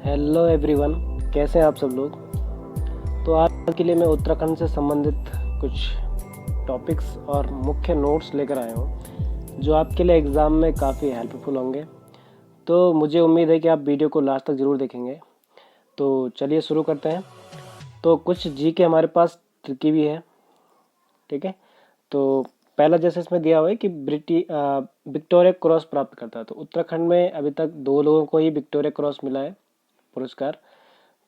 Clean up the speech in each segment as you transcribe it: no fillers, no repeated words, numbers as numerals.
Hello everyone, कैसे हैं आप सब लोग। तो आज के लिए मैं उत्तराखंड से संबंधित कुछ टॉपिक्स और मुख्य नोट्स लेकर आया हूँ जो आपके लिए एग्ज़ाम में काफ़ी हेल्पफुल होंगे। तो मुझे उम्मीद है कि आप वीडियो को लास्ट तक ज़रूर देखेंगे। तो चलिए शुरू करते हैं। तो कुछ जी के हमारे पास ट्रिकी भी है, ठीक है। तो पहला जैसे इसमें दिया हुआ है कि विक्टोरिया क्रॉस प्राप्त करता है। तो उत्तराखंड में अभी तक 2 लोगों को ही विक्टोरिया क्रॉस मिला है पुरस्कार।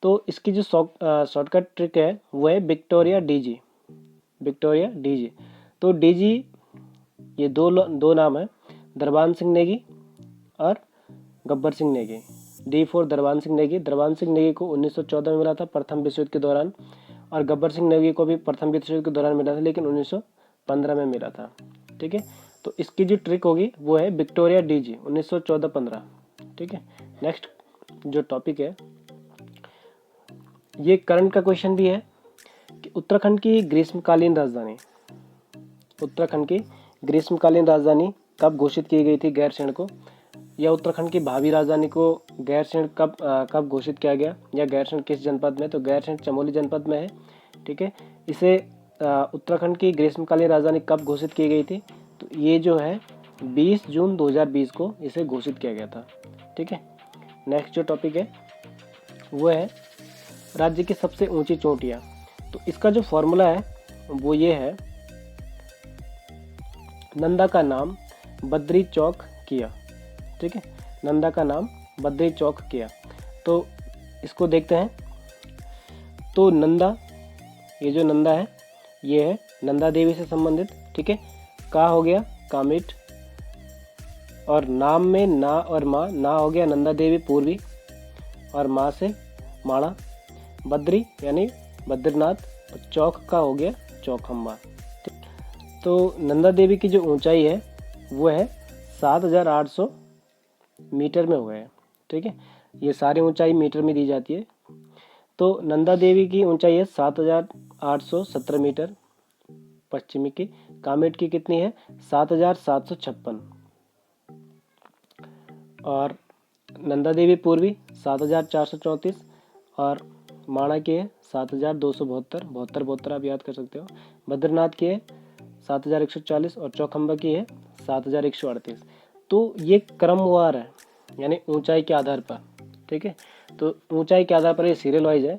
तो इसकी जो शॉर्टकट ट्रिक है वो है विक्टोरिया डीजी। Victoria DG. तो डीजी ये दो नाम है, दरबान सिंह नेगी और गब्बर सिंह नेगी। डी फॉर दरबान सिंह नेगी। दरबान सिंह नेगी को 1914 में मिला था प्रथम विश्व युद्ध के दौरान, और गब्बर सिंह नेगी को भी प्रथम विश्व युद्ध के दौरान मिला था, लेकिन 1915 में मिला था, ठीक है। तो इसकी जो ट्रिक होगी वो है विक्टोरिया डीजी 1914-15, ठीक है। नेक्स्ट जो टॉपिक है, ये करंट का क्वेश्चन भी है कि उत्तराखंड की ग्रीष्मकालीन राजधानी कब घोषित की गई थी गैरसैंण को, या उत्तराखंड की भावी राजधानी को गैरसैंण कब घोषित किया गया, या गैरसैंण किस जनपद में। तो गैरसैंण चमोली जनपद में है, ठीक है। इसे उत्तराखंड की ग्रीष्मकालीन राजधानी कब घोषित की गई थी, तो ये जो है 20 जून 2020 को इसे घोषित किया गया था, ठीक है। नेक्स्ट जो टॉपिक है वो है राज्य की सबसे ऊंची चोटियाँ। तो इसका जो फॉर्मूला है वो ये है, नंदा का नाम बद्री चौक किया, ठीक है। नंदा का नाम बद्री चौक किया। तो इसको देखते हैं। तो नंदा, ये जो नंदा है ये है नंदा देवी से संबंधित, ठीक है। का हो गया कामिट, और नाम में ना और माँ, ना हो गया नंदा देवी पूर्वी, और माँ से माणा। बद्री यानी बद्रीनाथ, और चौक का हो गया चौखम्बा। तो नंदा देवी की जो ऊंचाई है वो है 7,800 मीटर में हुआ है, ठीक है। ये सारी ऊंचाई मीटर में दी जाती है। तो नंदा देवी की ऊंचाई है 7,817 मीटर पश्चिमी की। कामेट की कितनी है 7,756, और नंदा देवी पूर्वी 7,434, और माणा की है 7,272, 72 आप याद कर सकते हो। बद्रीनाथ की है 7,140, और चौखम्बा की है 7,138। तो ये क्रमवार है, यानी ऊंचाई के आधार पर, ठीक है। तो ऊंचाई के आधार पर ये सीरियल वाइज है,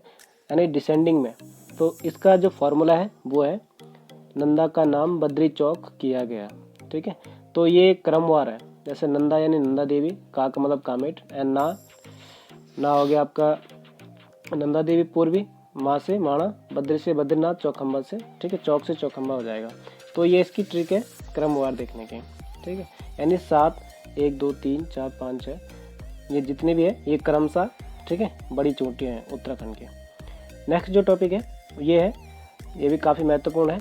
यानी डिसेंडिंग में। तो इसका जो फॉर्मूला है वो है नंदा का नाम बद्री चौक किया गया, ठीक है। तो ये क्रमवार है, जैसे नंदा यानी नंदा देवी, का मतलब कामेट, एंड ना हो गया आपका नंदा देवी पूर्वी, माँ से माणा, बद्री से बद्रीनाथ, चौखम्बा से, ठीक है, चौक से चौखम्बा हो जाएगा। तो ये इसकी ट्रिक है क्रमवार देखने की, ठीक है। यानी 7, 1, 2, 3, 4, 5, 6 ये जितने भी है ये क्रमशः, ठीक है, बड़ी चोटियाँ हैं उत्तराखंड की। नेक्स्ट जो टॉपिक है ये है, ये भी काफ़ी महत्वपूर्ण है,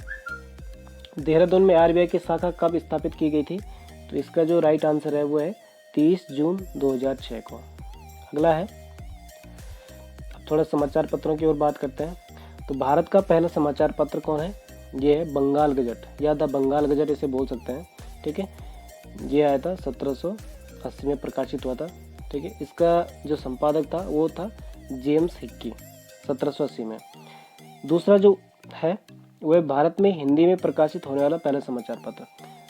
देहरादून में आरबीआई की शाखा कब स्थापित की गई थी। तो इसका जो राइट आंसर है वो है 30 जून 2006 को। अगला है, थोड़ा समाचार पत्रों की ओर बात करते हैं। तो भारत का पहला समाचार पत्र कौन है, ये है बंगाल गजट, या द बंगाल गजट इसे बोल सकते हैं, ठीक है। ये आया था 1780 में प्रकाशित हुआ था, ठीक है। इसका जो संपादक था वो था जेम्स हिक्की, 1780 में। दूसरा जो है वह भारत में हिंदी में प्रकाशित होने वाला पहला समाचार पत्र।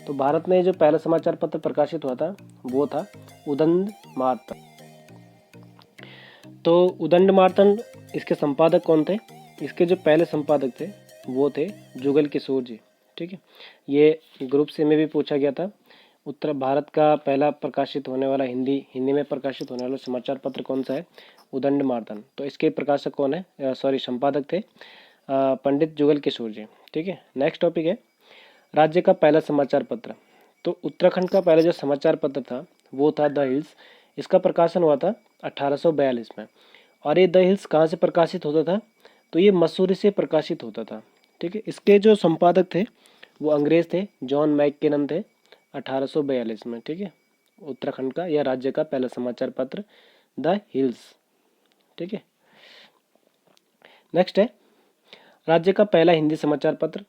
तो भारत में जो पहला समाचार पत्र प्रकाशित हुआ था वो था उदंड मार्तन। तो उदंड मार्तन, इसके संपादक कौन थे, इसके जो पहले संपादक थे वो थे जुगल किशोर जी, ठीक है। ये ग्रुप से में भी पूछा गया था, उत्तर भारत का पहला प्रकाशित होने वाला हिंदी में प्रकाशित होने वाला समाचार पत्र कौन सा है, उदंड मार्तन। तो इसके प्रकाशक कौन है, संपादक थे पंडित जुगल किशोर जी, ठीक है। नेक्स्ट टॉपिक है राज्य का पहला समाचार पत्र। तो उत्तराखंड का पहला जो समाचार पत्र था वो था द हिल्स। इसका प्रकाशन हुआ था 1842 में। और ये द हिल्स कहाँ से प्रकाशित होता था, तो ये मसूरी से प्रकाशित होता था, ठीक है। इसके जो संपादक थे वो अंग्रेज थे, जॉन मैककिनन थे, 1842 में, ठीक है। उत्तराखंड का या राज्य का पहला समाचार पत्र द हिल्स, ठीक है। नेक्स्ट है राज्य का पहला हिंदी समाचार पत्र।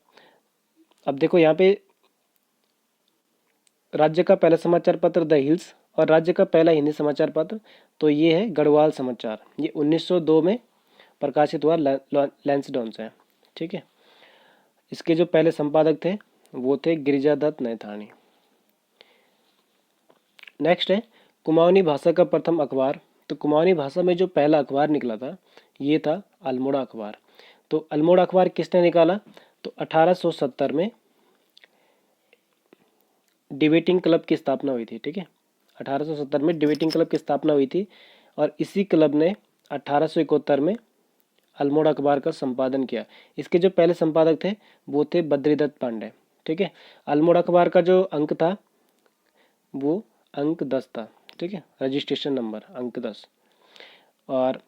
अब देखो यहाँ पे राज्य का पहला समाचार पत्र द हिल्स और राज्य का पहला हिंदी समाचार पत्र, तो ये है गढ़वाल समाचार। ये 1902 में प्रकाशित हुआ लैंसडाउन से। ठीक है। इसके जो पहले संपादक थे वो थे गिरिजादत्त नैथानी। नेक्स्ट है कुमाऊनी भाषा का प्रथम अखबार। तो कुमाऊनी भाषा में जो पहला अखबार निकला था ये था अल्मोड़ा अखबार। तो अल्मोड़ा अखबार किसने निकाला? तो 1870 में डिबेटिंग क्लब की स्थापना हुई थी। ठीक है, 1870 में डिबेटिंग क्लब की स्थापना हुई थी और इसी क्लब ने 1871 में अल्मोड़ा अखबार का संपादन किया। इसके जो पहले संपादक थे वो थे बद्रीदत्त पांडे। ठीक है। अल्मोड़ा अखबार का जो अंक था वो अंक 10 था। ठीक है, रजिस्ट्रेशन नंबर अंक 10। और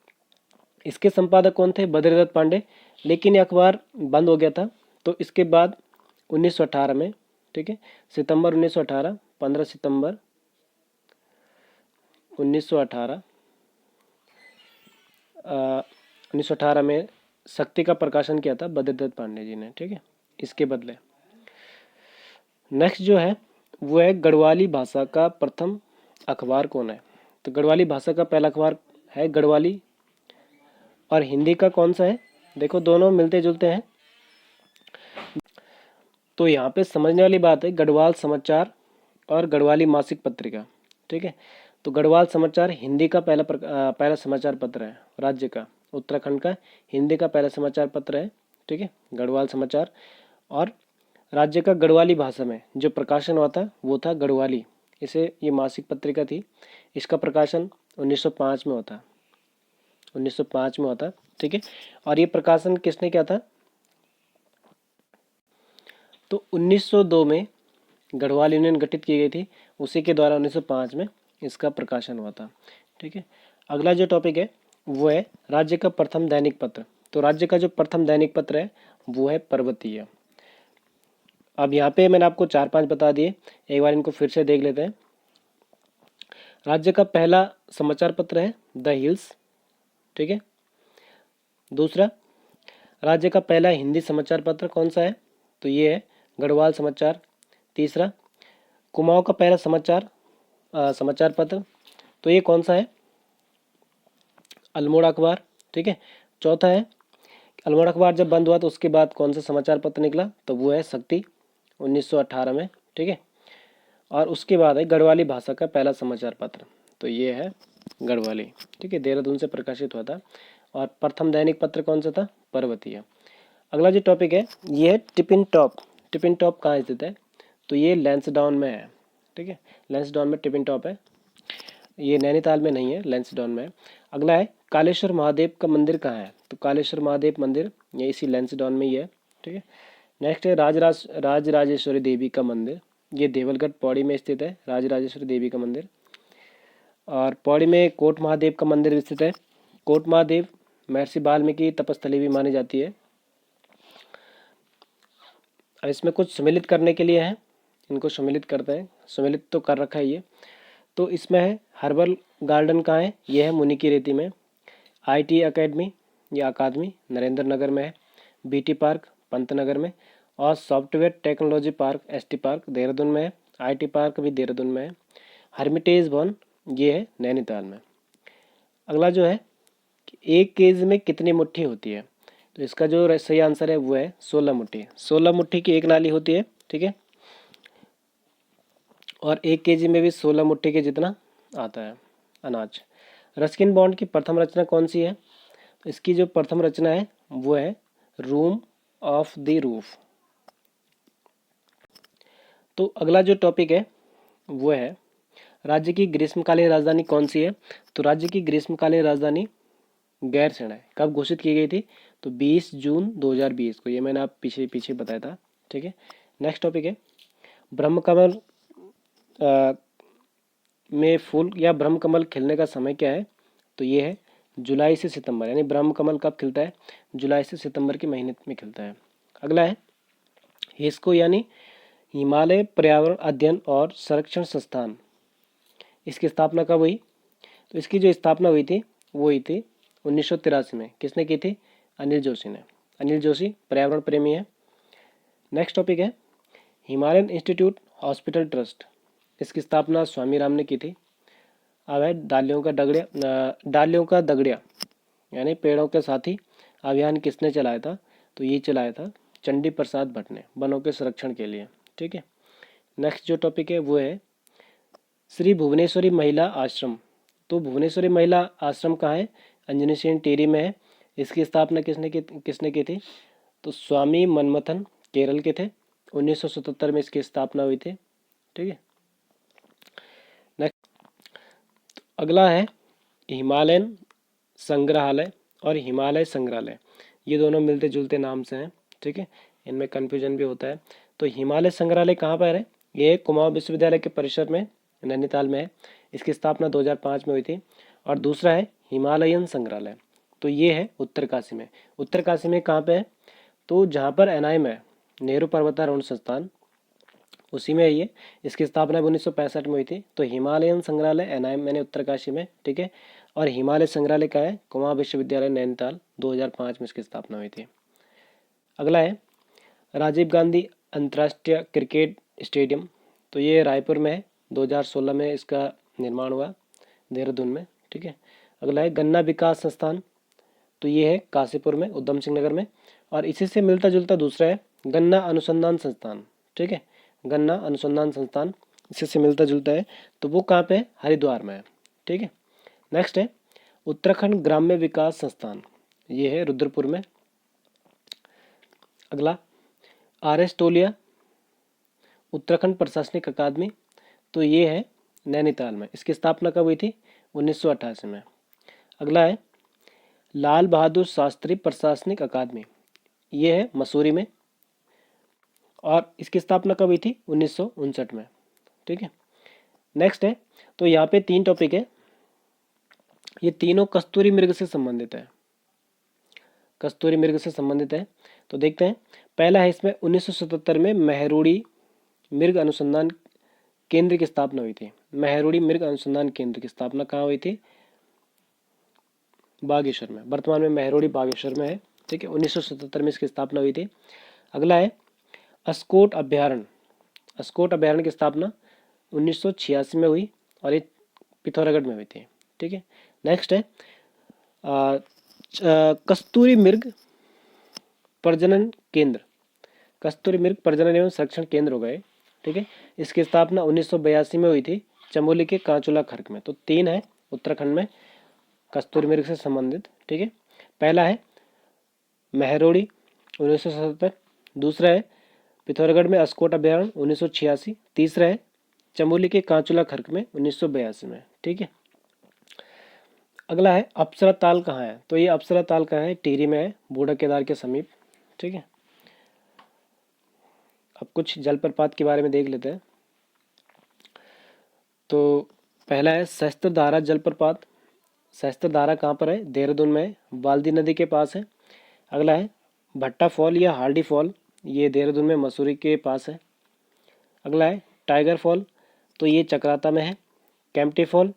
इसके संपादक कौन थे? बद्रीदत्त पांडे। लेकिन ये अखबार बंद हो गया था। तो इसके बाद 1918 में, ठीक है, सितंबर 1918, 15 सितंबर 1918 1918 में शक्ति का प्रकाशन किया था बद्रीदत्त पांडे जी ने। ठीक है, इसके बदले। नेक्स्ट जो है वो है गढ़वाली भाषा का प्रथम अखबार कौन है? तो गढ़वाली भाषा का पहला अखबार है गढ़वाली। और हिंदी का कौन सा है? देखो दोनों मिलते जुलते हैं। तो यहाँ पे समझने वाली बात है गढ़वाल समाचार और गढ़वाली मासिक पत्रिका। ठीक है, तो गढ़वाल समाचार हिंदी का पहला समाचार पत्र है राज्य का, उत्तराखंड का हिंदी का पहला समाचार पत्र है। ठीक है, गढ़वाल समाचार। और राज्य का गढ़वाली भाषा में जो प्रकाशन हुआ था वो था गढ़वाली। इसे ये मासिक पत्रिका थी। इसका प्रकाशन 1905 में होता, 1905 में होता। ठीक है, और ये प्रकाशन किसने किया था? तो 1902 में गढ़वाल यूनियन गठित की गई थी, उसी के द्वारा 1905 में इसका प्रकाशन हुआ था। ठीक है, अगला जो टॉपिक है वो है राज्य का प्रथम दैनिक पत्र। तो राज्य का जो प्रथम दैनिक पत्र है वो है पर्वतीय। अब यहाँ पे मैंने आपको 4-5 बता दिए, एक बार इनको फिर से देख लेते हैं। राज्य का पहला समाचार पत्र है द हिल्स। ठीक है, दूसरा राज्य का पहला हिंदी समाचार पत्र कौन सा है? तो ये है गढ़वाल समाचार। तीसरा कुमाऊं का पहला समाचार पत्र, तो ये कौन सा है? अल्मोड़ा अखबार। ठीक है, चौथा है अल्मोड़ा अखबार जब बंद हुआ तो उसके बाद कौन सा समाचार पत्र निकला? तो वो है शक्ति 1918 में। ठीक है, और उसके बाद है गढ़वाली भाषा का पहला समाचार पत्र, तो ये है गढ़वाली। ठीक है, देहरादून से प्रकाशित हुआ था। और प्रथम दैनिक पत्र कौन सा था? पर्वतीय। अगला जो टॉपिक है ये है टिपिन टॉप। टिपिन टॉप कहाँ स्थित है? तो ये लैंसडाउन में है। ठीक है, लैंसडाउन में टिपिन टॉप है। ये नैनीताल में नहीं है, लैंसडाउन में है। अगला है कालेश्वर महादेव का मंदिर कहाँ है? तो कालेश्वर महादेव मंदिर ये इसी लैंसडाउन में ही है। ठीक है, नेक्स्ट है राजराजेश्वरी देवी का मंदिर। ये देवलगढ़ पौड़ी में स्थित है, राजराजेश्वरी देवी का मंदिर। और पौड़ी में कोट महादेव का मंदिर स्थित है। कोट महादेव महर्षि वाल्मीकि तपस्थली भी मानी जाती है। अब इसमें कुछ सम्मिलित करने के लिए है, इनको सम्मिलित करते हैं। सम्मिलित तो कर रखा है ये। तो इसमें है हर्बल गार्डन कहाँ है? ये है मुनि की रेती में। IT अकेडमी या अकादमी नरेंद्र नगर में है। BT पार्क पंतनगर में। और software technology park ST park Dehradun में है। IT पार्क भी देहरादून में है। हर्मिटेज भवन ये है नैनीताल में। अगला जो है कि 1 केजी में कितनी मुट्ठी होती है? तो इसका जो सही आंसर है वो है 16 मुट्ठी। 16 मुट्ठी की एक नाली होती है। ठीक है, और 1 केजी में भी 16 मुट्ठी के जितना आता है अनाज। रस्किन बॉन्ड की प्रथम रचना कौन सी है? तो इसकी जो प्रथम रचना है वो है रूम ऑफ द रूफ। तो अगला जो टॉपिक है वो है राज्य की ग्रीष्मकालीन राजधानी कौन सी है? तो राज्य की ग्रीष्मकालीन राजधानी गैरसैंण है। कब घोषित की गई थी? तो 20 जून 2020 को। ये मैंने आप पीछे पीछे बताया था। ठीक है, नेक्स्ट टॉपिक है ब्रह्मकमल में फूल या ब्रह्मकमल खिलने का समय क्या है? तो ये है जुलाई से सितंबर। यानी ब्रह्मकमल कब खिलता है? जुलाई से सितंबर के महीने में खिलता है। अगला है हिस्को यानी हिमालय पर्यावरण अध्ययन और संरक्षण संस्थान। इसकी स्थापना कब हुई? तो इसकी जो स्थापना हुई थी वो हुई थी 1983 में। किसने की थी? अनिल जोशी ने। अनिल जोशी पर्यावरण प्रेमी है। नेक्स्ट टॉपिक है हिमालयन इंस्टीट्यूट हॉस्पिटल ट्रस्ट। इसकी स्थापना स्वामी राम ने की थी। अवैध डालियों का दगड़िया यानी पेड़ों के साथी अभियान किसने चलाया था? तो ये चलाया था चंडी प्रसाद भट्ट ने, वनों के संरक्षण के लिए। ठीक है। नेक्स्ट जो टॉपिक है वो है श्री भुवनेश्वरी महिला आश्रम। तो भुवनेश्वरी महिला आश्रम कहाँ है? अंजनी सेन टेरी में है। इसकी स्थापना किसने की थी? तो स्वामी मनमथन केरल के थे। 1977 में इसकी स्थापना हुई थी। ठीक है। नेक्स्ट अगला है हिमालयन संग्रहालय और हिमालय संग्रहालय। ये दोनों मिलते जुलते नाम से हैं। ठीक है, इनमें कन्फ्यूजन भी होता है। तो हिमालय संग्रहालय कहाँ पर है? ये कुमाऊं विश्वविद्यालय के परिसर में नैनीताल में है। इसकी स्थापना 2005 में हुई थी। और दूसरा है हिमालयन संग्रहालय, तो ये है उत्तरकाशी में। उत्तरकाशी में कहाँ पे है? तो जहाँ पर एनआईएम है, नेहरू पर्वतारोहण संस्थान, उसी में है ये। इसकी स्थापना 1965 में हुई थी। तो हिमालयन संग्रहालय एनआईएम मैंने उत्तरकाशी में। ठीक है। और हिमालय संग्रहालय का है कुमाऊं विश्वविद्यालय नैनीताल, 2005 में इसकी स्थापना हुई थी। अगला है राजीव गांधी अंतर्राष्ट्रीय क्रिकेट स्टेडियम। तो ये रायपुर में है। 2016 में इसका निर्माण हुआ देहरादून में। ठीक है। अगला है गन्ना विकास संस्थान। तो ये है काशीपुर में, उधम सिंह नगर में। और इसी से मिलता जुलता दूसरा है गन्ना अनुसंधान संस्थान। ठीक है, गन्ना अनुसंधान संस्थान इसी से मिलता जुलता है। तो वो कहाँ पे है? हरिद्वार में है। ठीक है। नेक्स्ट है उत्तराखंड ग्राम्य विकास संस्थान, ये है रुद्रपुर में। अगला आर.एस. टोलिया उत्तराखंड प्रशासनिक अकादमी, तो ये है नैनीताल में। इसकी स्थापना कब हुई थी? 1988 में। अगला है लाल बहादुर शास्त्री प्रशासनिक अकादमी, ये है मसूरी में। और इसकी स्थापना कब हुई थी? 1959 में। ठीक है। नेक्स्ट है, तो यहाँ पे 3 टॉपिक है, ये तीनों कस्तूरी मृग से संबंधित है। कस्तूरी मृग से संबंधित है। तो देखते हैं। पहला है इसमें 1977 में मेहरुड़ी मृग अनुसंधान केंद्र की स्थापना हुई थी। मेहरुड़ी मृग अनुसंधान केंद्र की स्थापना कहाँ हुई थी? बागेश्वर में। वर्तमान में मेहरुड़ी बागेश्वर में है। ठीक है। 1977 में इसकी स्थापना हुई थी। अगला है अस्कोट अभ्यारण्य। अस्कोट अभ्यारण्य की स्थापना 1986 में हुई और ये पिथौरागढ़ में हुई थी। ठीक है। नेक्स्ट है कस्तूरी मृग प्रजनन केंद्र। कस्तूरी मृग प्रजनन एवं संरक्षण केंद्र हो गए। ठीक है। इसकी स्थापना 1982 में हुई थी चमोली के कांचुला खर्क में। तो 3 है उत्तराखंड में कस्तूरी मृग से संबंधित। ठीक है। पहला है मेहरोड़ी 1977, दूसरा है पिथौरागढ़ में अस्कोट अभ्यारण्य 1986, तीसरा है चमोली के कांचुला खर्क में 1982 में। ठीक है। अगला है अप्सरा ताल कहाँ है? तो ये अप्सरा ताल कहाँ है? टिहरी में है, बूढ़ा केदार के समीप। ठीक है। अब कुछ जलप्रपात के बारे में देख लेते हैं। तो पहला है सहस्त्रधारा जलप्रपात। सहस्त्रधारा कहाँ पर है? देहरादून में है, बाल्दी नदी के पास है। अगला है भट्टा फॉल या हार्डी फॉल, ये देहरादून में मसूरी के पास है। अगला है टाइगर फॉल, तो ये चक्राता में है। कैंपटी फॉल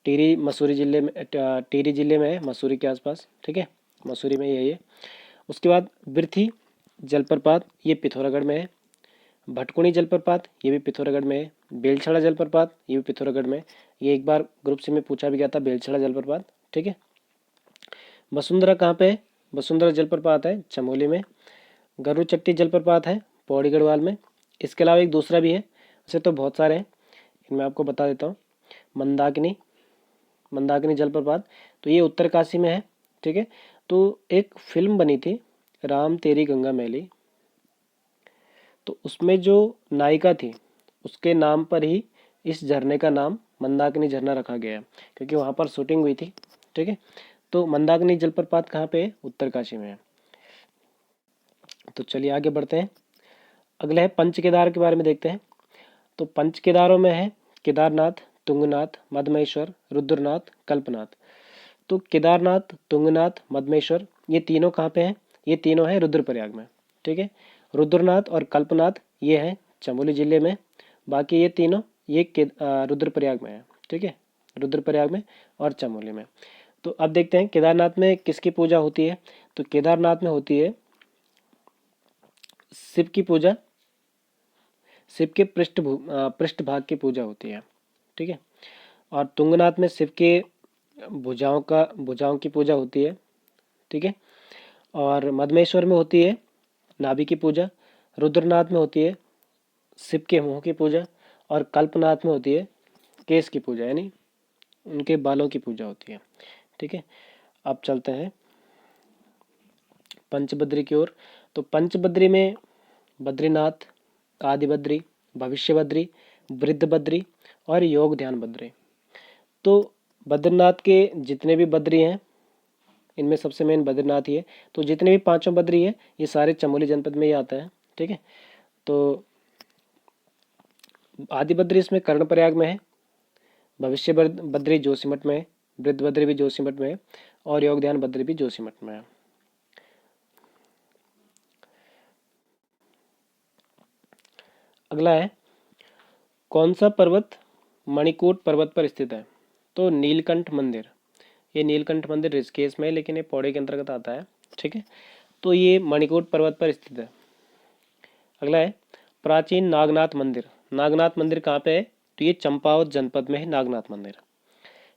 टिहरी मसूरी जिले में, टिहरी जिले में है, मसूरी के आसपास। ठीक है, मसूरी में यही है। उसके बाद बिरथी जलप्रपात, ये पिथौरागढ़ में है। भटकुणी जलप्रपात, ये भी पिथौरागढ़ में है। बेलछड़ा जलप्रपात, ये भी पिथौरागढ़ में। ये एक बार ग्रुप सी में पूछा भी गया था, बेलछड़ा जलप्रपात। ठीक है। वसुंधरा कहाँ पे है? वसुंधरा जलप्रपात है चमोली में। गरुड़ चट्टी जलप्रपात है पौड़ी गढ़वाल में। इसके अलावा एक दूसरा भी है, वैसे तो बहुत सारे हैं, इनमें आपको बता देता हूँ। मंदाकिनी जलप्रपात, तो ये उत्तरकाशी में है। ठीक है। तो एक फिल्म बनी थी राम तेरी गंगा मैली, तो उसमें जो नायिका थी उसके नाम पर ही इस झरने का नाम मंदाकिनी झरना रखा गया है, क्योंकि वहाँ पर शूटिंग हुई थी। ठीक है। तो मंदाकिनी जलप्रपात कहाँ पे है? उत्तरकाशी में है। तो चलिए आगे बढ़ते हैं। अगला है पंच केदार के बारे में देखते हैं। तो पंच केदारों में है केदारनाथ, तुंगनाथ, मदमेश्वर, रुद्रनाथ, कल्पनाथ। तो केदारनाथ, तुंगनाथ, मदमेश्वर, ये तीनों कहाँ पे हैं? ये तीनों हैं रुद्रप्रयाग में। ठीक है। रुद्रनाथ और कल्पनाथ ये है चमोली जिले में। बाकी ये तीनों ये रुद्रप्रयाग में है। ठीक है, रुद्रप्रयाग में और चमोली में। तो अब देखते हैं केदारनाथ में किसकी पूजा होती है। तो केदारनाथ में होती है शिव की पूजा, शिव के पृष्ठभाग की पूजा होती है। ठीक है। और तुंगनाथ में शिव के भुजाओं की पूजा होती है, ठीक है। और मदमेश्वर में होती है नाभि की पूजा, रुद्रनाथ में होती है शिव के मुंह की पूजा, और कल्पनाथ में होती है केश की पूजा, यानी उनके बालों की पूजा होती है, ठीक है। अब चलते हैं पंचबद्री की ओर। तो पंचबद्री में बद्रीनाथ, आदि बद्री, भविष्य बद्री, वृद्ध बद्री और योग ध्यान बद्री। तो बद्रीनाथ के जितने भी बद्री हैं, इनमें सबसे मेन बद्रीनाथ ही है। तो जितने भी पांचों बद्री है ये सारे चमोली जनपद में ही आता है, ठीक है। तो आदि बद्री इसमें कर्णप्रयाग में है, भविष्य बद्री जोशीमठ में है, वृद्ध बद्री भी जोशीमठ में है, और योग ध्यान बद्री भी जोशीमठ में है। अगला है, कौन सा पर्वत मणिकूट पर्वत पर स्थित है? तो नीलकंठ मंदिर। ये नीलकंठ मंदिर ऋषिकेश में है, लेकिन ये पौड़ी के अंतर्गत आता है, ठीक है। तो ये मणिकूट पर्वत पर स्थित है। अगला है, प्राचीन नागनाथ मंदिर। नागनाथ मंदिर कहाँ पे है? तो ये चंपावत जनपद में है नागनाथ मंदिर,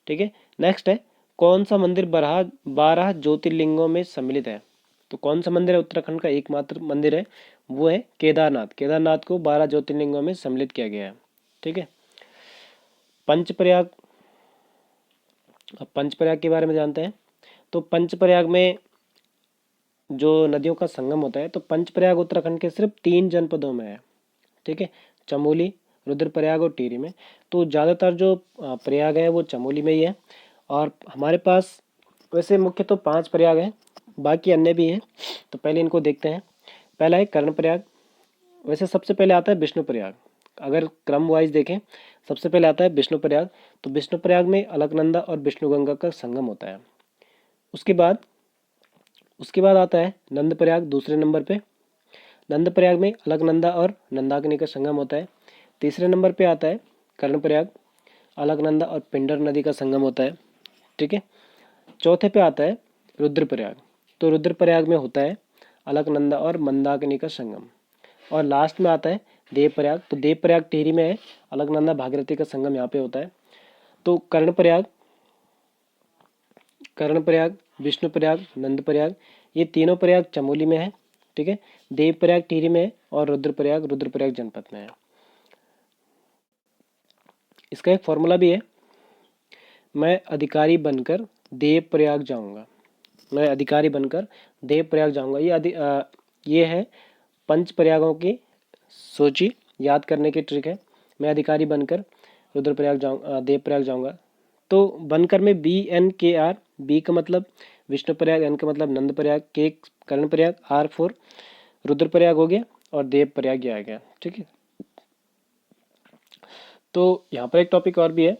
ठीक है। नेक्स्ट है, कौन सा मंदिर 12 ज्योतिर्लिंगों में सम्मिलित है? तो कौन सा मंदिर है उत्तराखंड का एकमात्र मंदिर है? वो है केदारनाथ। केदारनाथ को 12 ज्योतिर्लिंगों में सम्मिलित किया गया है, ठीक है। पंचप्रयाग। अब पंचप्रयाग के बारे में जानते हैं। तो पंचप्रयाग में जो नदियों का संगम होता है, तो पंचप्रयाग उत्तराखंड के सिर्फ 3 जनपदों में है, ठीक है। चमोली, रुद्रप्रयाग और टिहरी में। तो ज़्यादातर जो प्रयाग है वो चमोली में ही है। और हमारे पास वैसे मुख्य तो 5 प्रयाग हैं, बाकी अन्य भी हैं। तो पहले इनको देखते हैं। पहला है कर्णप्रयाग। वैसे सबसे पहले आता है विष्णुप्रयाग। अगर क्रम वाइज देखें, सबसे पहले आता है विष्णुप्रयाग। तो विष्णुप्रयाग में अलकनंदा और विष्णुगंगा का संगम होता है। उसके बाद आता है नंदप्रयाग दूसरे नंबर पे। नंदप्रयाग में अलकनंदा और नंदाकिनी का संगम होता है। तीसरे नंबर पे आता है कर्णप्रयाग। अलकनंदा और पिंडर नदी का संगम होता है, ठीक है। चौथे पे आता है रुद्रप्रयाग। तो रुद्रप्रयाग में होता है अलकनंदा और मंदाकिनी का संगम। और लास्ट में आता है देवप्रयाग। तो देवप्रयाग टिहरी में है, अलकनंदा भागीरथी का संगम यहाँ पे होता है। तो कर्णप्रयाग, विष्णुप्रयाग, नंदप्रयाग, ये तीनों प्रयाग चमोली में है, ठीक है। देवप्रयाग टिहरी में है, और रुद्रप्रयाग जनपद में है। इसका एक फॉर्मूला भी है, मैं अधिकारी बनकर देवप्रयाग जाऊंगा। मैं अधिकारी बनकर देवप्रयाग जाऊंगा। ये है पंच प्रयागों की सूची याद करने की ट्रिक है। मैं अधिकारी बनकर देवप्रयाग जाऊंगा। तो बनकर में BNKR, बी का मतलब विष्णुप्रयाग, एन का मतलब नंदप्रयाग, के कर्णप्रयाग, R4 रुद्रप्रयाग हो गया, और देवप्रयाग आ गया, ठीक है। तो यहाँ पर एक टॉपिक और भी है,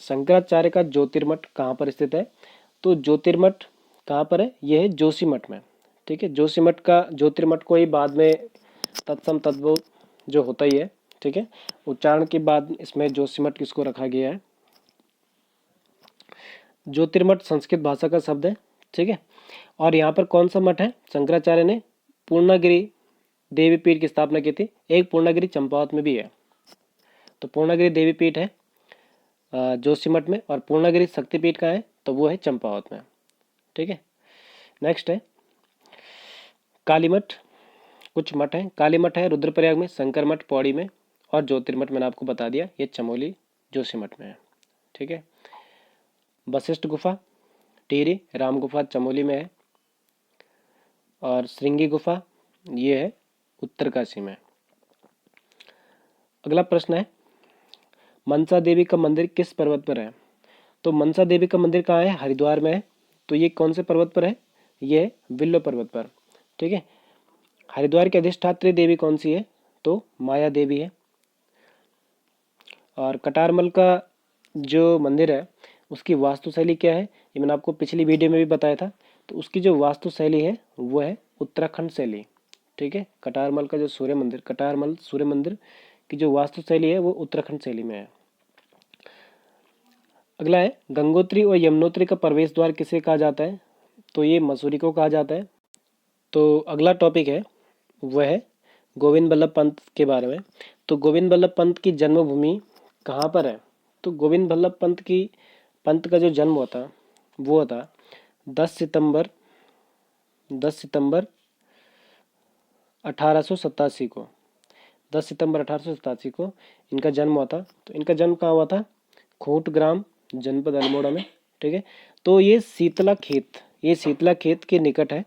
शंकराचार्य का ज्योतिर्मठ कहाँ पर स्थित है? तो ज्योतिर्मठ कहाँ पर है? यह है जोशीमठ में, ठीक है। जोशीमठ का ज्योतिर्मठ को ही बाद में तत्सम तद्भव जो होता ही है, ठीक है। उच्चारण के बाद इसमें जोशीमठ किसको रखा गया है। ज्योतिर्मठ संस्कृत भाषा का शब्द है, ठीक है। और यहाँ पर कौन सा मठ है? शंकराचार्य ने पूर्णागिरि देवी पीठ की स्थापना की थी। एक पूर्णागिरि चंपावत में भी है। तो पूर्णागिरि देवी पीठ है जोशीमठ में, और पूर्णागिरि शक्तिपीठ का है तो वो है चंपावत में, ठीक है। नेक्स्ट है कालीमठ। कुछ मठ है, कालीमठ है रुद्रप्रयाग में, शंकर मठ पौड़ी में, और ज्योतिर्मठ मैंने आपको बता दिया ये चमोली जोशीमठ में है, ठीक है। वशिष्ठ गुफा टिहरी, राम गुफा चमोली में है, और श्रृंगी गुफा ये है उत्तरकाशी में। अगला प्रश्न है, मनसा देवी का मंदिर किस पर्वत पर है? तो मनसा देवी का मंदिर कहाँ है? हरिद्वार में है। तो ये कौन से पर्वत पर है? ये है विल्लो पर्वत पर, ठीक है। हरिद्वार की अधिष्ठात्री देवी कौन सी है? तो माया देवी है। और कटारमल का जो मंदिर है उसकी वास्तुशैली क्या है, ये मैंने आपको पिछली वीडियो में भी बताया था। तो उसकी जो वास्तुशैली है वो है उत्तराखंड शैली, ठीक है। कटारमल का जो कटारमल सूर्य मंदिर की जो वास्तुशैली है वो उत्तराखंड शैली में है। अगला है, गंगोत्री और यमुनोत्री का प्रवेश द्वार किसे कहा जाता है? तो ये मसूरी को कहा जाता है। तो अगला टॉपिक है वह है गोविंद बल्लभ पंत के बारे में। तो गोविंद बल्लभ पंत की जन्मभूमि कहाँ पर है? तो गोविंद बल्लभ पंत का जो जन्म हुआ था वो हुआ था 10 सितंबर 1887 को। 10 सितंबर 1887 को इनका जन्म हुआ था। तो इनका जन्म कहाँ हुआ था? खूंट ग्राम, जनपद अल्मोड़ा में। ठीक है, तो ये शीतला खेत के निकट है।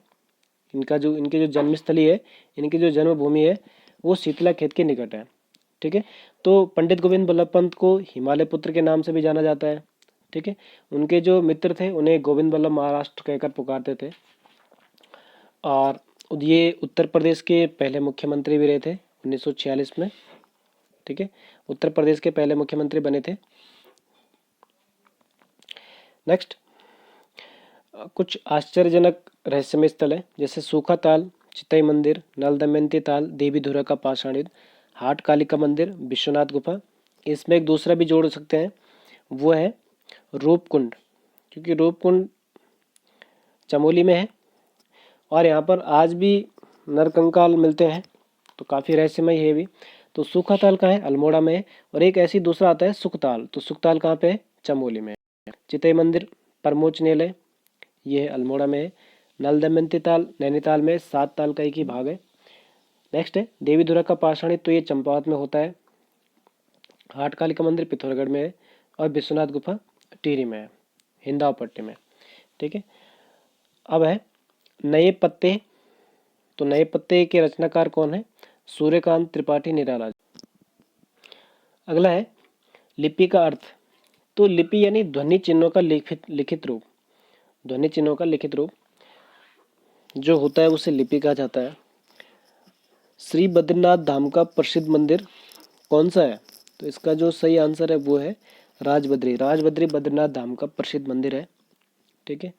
इनके जो जन्मस्थली है, इनकी जो जन्मभूमि है वो शीतला खेत के निकट है। ठीक है, तो पंडित गोविंद बल्लभ पंत को हिमालय पुत्र के नाम से भी जाना जाता है। ठीक है, उनके जो मित्र थे उन्हें गोविंद बल्लभ महाराष्ट्र कहकर पुकारते थे। और ये उत्तर प्रदेश के पहले मुख्यमंत्री भी रहे थे 1946 में। ठीक है, उत्तर प्रदेश के पहले मुख्यमंत्री बने थे। नेक्स्ट, कुछ आश्चर्यजनक रहस्यमय स्थल है, जैसे सूखा ताल, चितई मंदिर, नल दमयंती ताल, देवी धुरा का पाषाण युद्ध, हाट कालिका मंदिर, विश्वनाथ गुफा। इसमें एक दूसरा भी जोड़ सकते हैं, वो है रूपकुंड, क्योंकि रूपकुंड चमोली में है और यहाँ पर आज भी नरकंकाल मिलते हैं, तो काफ़ी रहस्यमय है भी। तो सूखा ताल कहाँ है? अल्मोड़ा में है। और एक ऐसी दूसरा आता है सुखताल, तो सुखताल कहाँ पे है? चमोली में। चितई मंदिर परमोच्च न्यायालय, ये है अल्मोड़ा में है। नल दमयंती ताल नैनीताल में, 7 ताल का एक ही भाग है। नेक्स्ट है देवी धुरा का पाषाण, तो ये चंपावत में होता है। हाट कालिका मंदिर पिथौरागढ़ में है और विश्वनाथ गुफा टिहरी में है, हिंदाव पट्टी में। ठीक है, अब है नए पत्ते। तो नए पत्ते के रचनाकार कौन है? सूर्यकांत त्रिपाठी निराला। अगला है लिपि का अर्थ। तो लिपि यानी ध्वनि चिन्हों का लिखित रूप। ध्वनि चिन्हों का लिखित रूप जो होता है उसे लिपि कहा जाता है। श्री बद्रीनाथ धाम का प्रसिद्ध मंदिर कौन सा है? तो इसका जो सही आंसर है वो है राजबद्री। राजबद्री बद्रीनाथ धाम का प्रसिद्ध मंदिर है। ठीक है,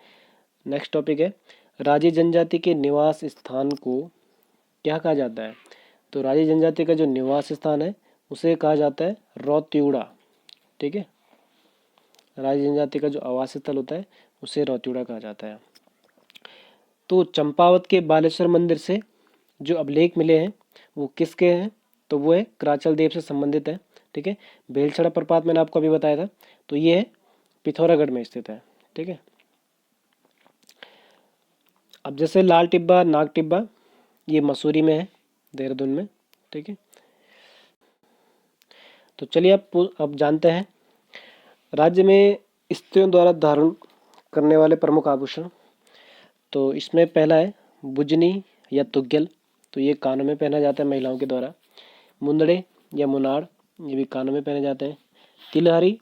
नेक्स्ट टॉपिक है राजी जनजाति के निवास स्थान को क्या कहा जाता है? तो राजी जनजाति का जो निवास स्थान है उसे कहा जाता है रौत्यूड़ा। ठीक है, राजी जनजाति का जो आवास स्थल होता है उसे रौत्यूड़ा कहा जाता है। तो चंपावत के बालेश्वर मंदिर से जो अभिलेख मिले हैं वो किसके हैं? तो वो है कराचल देव से संबंधित है। ठीक है, बेलछड़ा प्रपात मैंने आपको अभी बताया था, तो ये है पिथौरागढ़ में स्थित है। ठीक है, अब जैसे लाल टिब्बा, नाग टिब्बा, ये मसूरी में है, देहरादून में। ठीक है, तो चलिए अब जानते हैं राज्य में स्त्रियों द्वारा धारण करने वाले प्रमुख आभूषण। तो इसमें पहला है बुजनी या तुग्गल, तो ये कानों में पहना जाता है महिलाओं के द्वारा। मुंदड़े या मुनाड़, ये भी कानों में पहने जाते हैं। तिलहरी,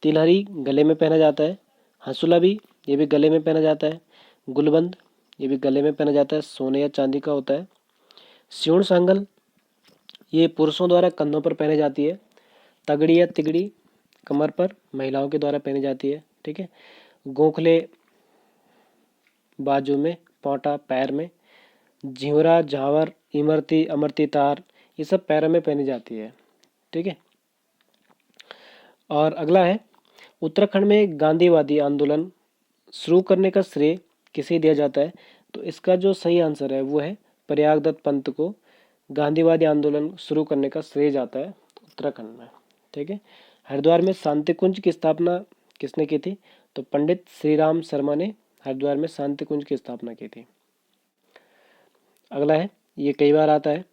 तिलहरी गले में पहना जाता है। हंसुला भी, ये भी गले में पहना जाता है। गुलबंद, ये भी गले में पहना जाता है, सोने या चांदी का होता है। सिउण सांगल, ये पुरुषों द्वारा कंधों पर पहनी जाती है। तगड़ी या तिगड़ी कमर पर, महिलाओं के द्वारा पहनी जाती है। ठीक है, गोखले बाजू में, पोंटा पैर में। झिंवरा, झावर, इमरती, अमरती तार, ये सब पैरों में पहनी जाती है। ठीक है, और अगला है उत्तराखंड में गांधीवादी आंदोलन शुरू करने का श्रेय किसे दिया जाता है? तो इसका जो सही आंसर है वो है प्रयाग दत्त पंत को गांधीवादी आंदोलन शुरू करने का श्रेय जाता है उत्तराखंड में। ठीक है, हरिद्वार में शांति कुंज की स्थापना किसने की थी? तो पंडित श्री राम शर्मा ने हरिद्वार में शांति कुंज की स्थापना की थी। अगला है, ये कई बार आता है,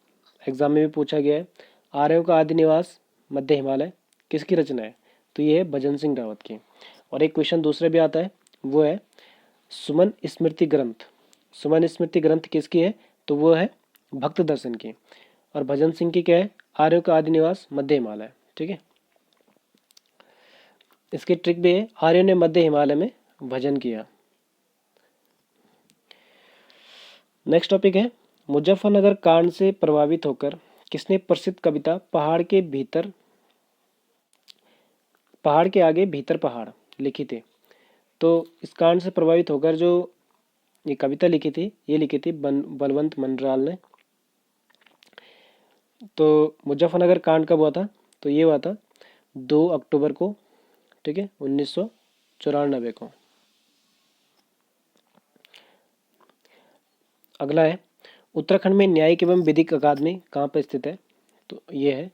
एग्जाम में भी पूछा गया है, आर्यों का आदि निवास मध्य हिमालय किसकी रचना है? तो ये है भजन सिंह रावत की। और एक क्वेश्चन दूसरा भी आता है, वो है सुमन स्मृति ग्रंथ। सुमन स्मृति ग्रंथ किसकी है? तो वो है भक्त दर्शन की। और भजन सिंह की क्या है? आर्यों का आदि निवास मध्य हिमालय। ठीक है, इसकी ट्रिक भी है, आर्यों ने मध्य हिमालय में भजन किया। नेक्स्ट टॉपिक है मुजफ्फरनगर कांड से प्रभावित होकर किसने प्रसिद्ध कविता पहाड़ के आगे भीतर पहाड़ लिखी थी? तो इस कांड से प्रभावित होकर जो ये कविता लिखी थी, ये लिखी थी बलवंत मनराल ने। तो मुजफ्फरनगर कांड कब हुआ था? तो ये हुआ था 2 अक्टूबर को। ठीक है, 1994 को। अगला है उत्तराखंड में न्यायिक एवं विधिक अकादमी कहाँ पर स्थित है? तो ये है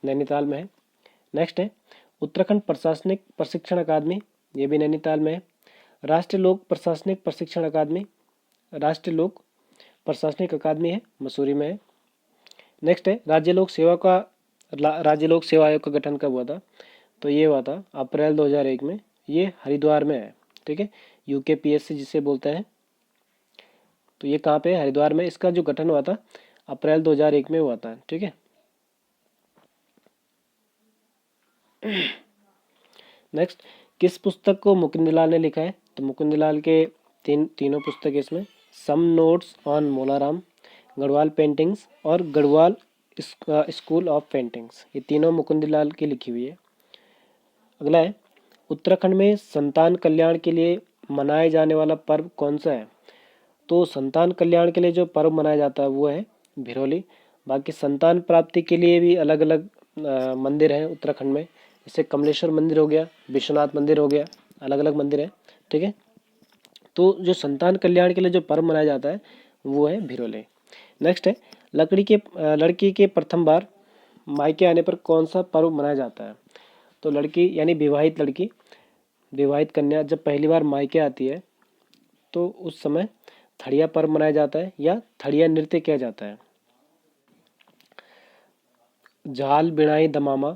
नैनीताल में है। नेक्स्ट है उत्तराखंड प्रशासनिक प्रशिक्षण अकादमी, ये भी नैनीताल में है। राष्ट्रीय लोक प्रशासनिक प्रशिक्षण अकादमी, राष्ट्रीय लोक प्रशासनिक अकादमी है, मसूरी में है। नेक्स्ट है राज्य लोक सेवा आयोग का गठन कब हुआ था? तो ये हुआ था अप्रैल 2001 में, ये हरिद्वार में है। ठीक है, यूकेपीएससी जिसे बोलते हैं, तो ये कहाँ पे है? हरिद्वार में। इसका जो गठन हुआ था अप्रैल 2001 में हुआ था। ठीक है, नेक्स्ट, किस पुस्तक को मुकुंदलाल ने लिखा है? तो मुकुंदलाल के तीनों पुस्तक है इसमें, some notes on Molaram, Garhwal paintings और गढ़वाल स्कूल ऑफ पेंटिंग्स, ये तीनों मुकुंदलाल की लिखी हुई है। अगला है उत्तराखंड में संतान कल्याण के लिए मनाए जाने वाला पर्व कौन सा है? तो संतान कल्याण के लिए जो पर्व मनाया जाता है वो है भिरोली। बाकी संतान प्राप्ति के लिए भी अलग अलग मंदिर हैं उत्तराखंड में, जैसे कमलेश्वर मंदिर हो गया, विश्वनाथ मंदिर हो गया, अलग अलग मंदिर है। ठीक है, तो जो संतान कल्याण के लिए जो पर्व मनाया जाता है वो है भिरोले। नेक्स्ट है लड़की के प्रथम बार मायके आने पर कौन सा पर्व मनाया जाता है? तो लड़की यानी विवाहित लड़की, विवाहित कन्या जब पहली बार मायके आती है तो उस समय थड़िया पर्व मनाया जाता है या थड़िया नृत्य किया जाता है। झाल, बिणाई, दमामा,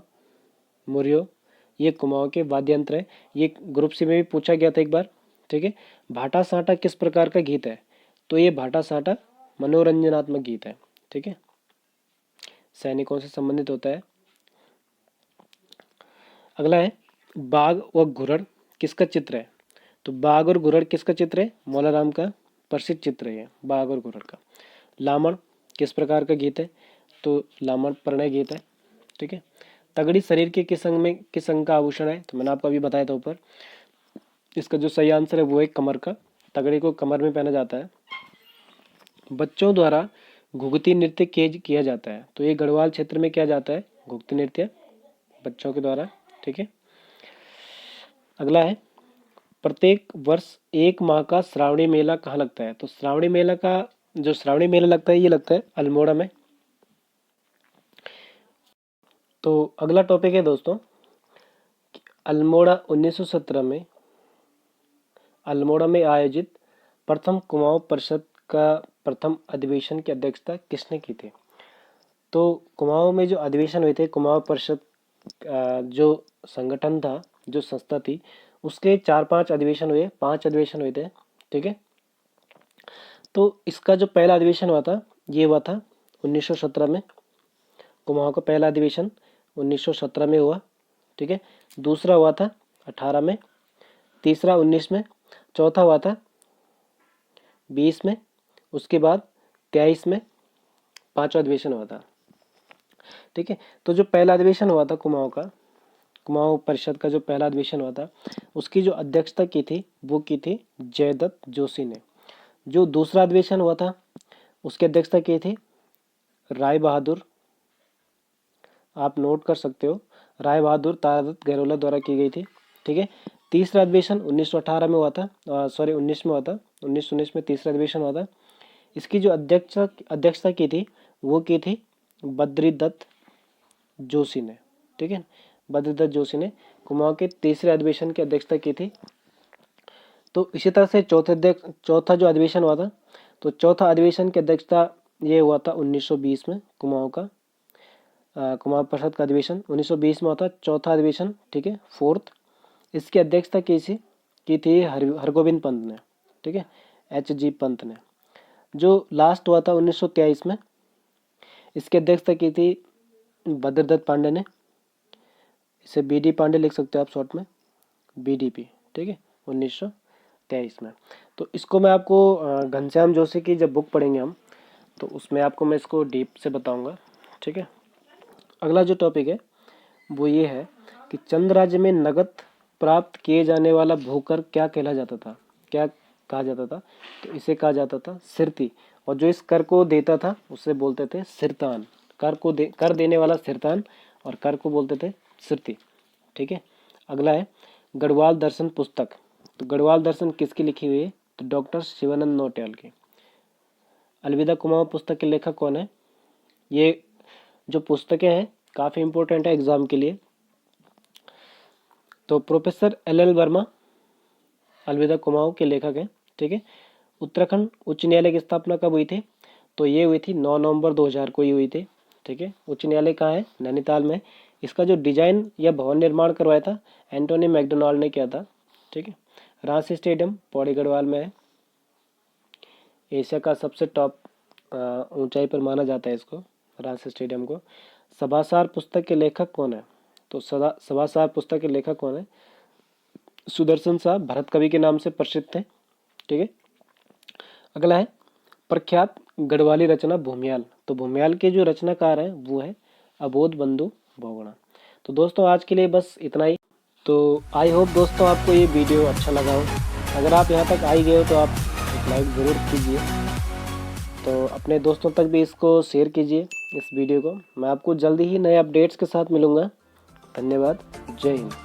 मुरियो, ये कुमाऊं के वाद्य यंत्र है। ये ग्रुप सी में भी पूछा गया था एक बार। ठीक है, भाटा साटा किस प्रकार का गीत है? तो ये भाटा साटा मनोरंजनात्मक गीत है। ठीक है, सैनिकों से संबंधित होता है। अगला है बाघ व घुरड़ किसका चित्र है? तो बाघ और घुरड़ किसका चित्र है? मौलाराम का प्रसिद्ध चित्र है बाघ और घुरड़ का। लामण किस प्रकार का गीत है? तो लामण प्रणय गीत है। ठीक है, तगड़ी शरीर के किस अंग का आभूषण है? तो मैंने आपको अभी बताया था ऊपर। इसका जो सही आंसर है वो है कमर का, तगड़ी को कमर में पहना जाता है। बच्चों द्वारा घुघती नृत्य किया जाता है, तो ये गढ़वाल क्षेत्र में किया जाता है घुघती नृत्य बच्चों के द्वारा। ठीक है, अगला है प्रत्येक वर्ष 1 माह का श्रावणी मेला कहाँ लगता है? तो श्रावणी मेला लगता है ये लगता है अल्मोड़ा में। तो अगला टॉपिक है दोस्तों, अल्मोड़ा 1917 में अल्मोड़ा में आयोजित प्रथम कुमाऊं परिषद का प्रथम अधिवेशन की अध्यक्षता किसने की थी? तो कुमाऊं में जो अधिवेशन हुए थे, कुमाऊं परिषद जो संगठन था, जो संस्था थी, उसके 4-5 अधिवेशन हुए, 5 अधिवेशन हुए थे। ठीक है, तो इसका जो पहला अधिवेशन हुआ था ये हुआ था 1917 में। कुमाऊं का पहला अधिवेशन 1917 में हुआ। ठीक है, दूसरा हुआ था 18 में, तीसरा 19 में, चौथा हुआ था 20 में, उसके बाद 23 में, पांचवा अधिवेशन हुआ था। ठीक है, तो जो पहला अधिवेशन हुआ था कुमाऊं परिषद का जो पहला अधिवेशन हुआ था, उसकी जो अध्यक्षता की थी वो की थी जयदत्त जोशी ने। जो दूसरा अधिवेशन हुआ था उसकी अध्यक्षता की थी राय बहादुर, आप नोट कर सकते हो, राय बहादुर तारादत्त गहलोत द्वारा की गई थी। ठीक है, तीसरा अधिवेशन 1918 में हुआ था, 19 में हुआ था, 1919 में तीसरा अधिवेशन हुआ था। इसकी जो अध्यक्षता की थी वो की थी बद्रीदत्त जोशी ने। ठीक है, बद्रीदत्त जोशी ने कुमाऊं के तीसरे अधिवेशन की अध्यक्षता की थी। तो इसी तरह से चौथा जो अधिवेशन हुआ था, तो चौथा अधिवेशन की अध्यक्षता ये हुआ था 1920 में कुमाऊं का कुमाऊं परिषद का अधिवेशन 1920 में हुआ था, चौथा अधिवेशन। ठीक है, फोर्थ, इसकी अध्यक्षता की थी हरगोविंद पंत ने। ठीक है, H.G. पंत ने। जो लास्ट हुआ था 1923 में, इसकी अध्यक्षता की थी बद्रदत्त पांडे ने, इसे BD पांडे लिख सकते हो आप शॉर्ट में, BDP। ठीक है, 1923 में। तो इसको मैं आपको घनश्याम जोशी की जब बुक पढ़ेंगे हम, तो उसमें आपको मैं इसको डीप से बताऊंगा। ठीक है, अगला जो टॉपिक है वो ये है कि चंद राज्य में नगद प्राप्त किए जाने वाला भूकर क्या कहला जाता था, क्या कहा जाता था? तो इसे कहा जाता था सिरती, और जो इस कर को देता था उसे बोलते थे सिरतान। कर देने वाला सिरतान और कर को बोलते थे सिरती। ठीक है, अगला है गढ़वाल दर्शन पुस्तक। तो गढ़वाल दर्शन किसकी लिखी हुई है? तो डॉक्टर शिवानंद नौटियाल की। अलविदा कुमाऊं पुस्तक के लेखक कौन है? ये जो पुस्तकें हैं काफ़ी इंपॉर्टेंट है एग्जाम के लिए। तो प्रोफेसर एल वर्मा अलविदा कुमाऊं के लेखक हैं। ठीक है। उत्तराखंड उच्च न्यायालय की स्थापना कब हुई थी? तो ये हुई थी 9 नवंबर 2000 को ही हुई थी। ठीक है। उच्च न्यायालय कहाँ है? नैनीताल में। इसका जो डिजाइन या भवन निर्माण करवाया था एंटोनी मैकडोनाल्ड ने किया था। ठीक है। रांची स्टेडियम पौड़ी गढ़वाल में है। एशिया का सबसे टॉप ऊंचाई पर माना जाता है इसको, रांची स्टेडियम को। सभासार पुस्तक के लेखक कौन है? तो सभासार पुस्तक के लेखक कौन है? सुदर्शन साहब भरत कवि के नाम से प्रसिद्ध थे। ठीक है। अगला है प्रख्यात गढ़वाली रचना भूमियाल। तो भूमियाल के जो रचनाकार हैं वो है अबोध बंधु बहुगुणा। तो दोस्तों आज के लिए बस इतना ही। तो आई होप दोस्तों आपको ये वीडियो अच्छा लगा हो। अगर आप यहाँ तक आई गए हो तो आप एक लाइक ज़रूर कीजिए। तो अपने दोस्तों तक भी इसको शेयर कीजिए इस वीडियो को। मैं आपको जल्दी ही नए अपडेट्स के साथ मिलूँगा। धन्यवाद। जय हिंद।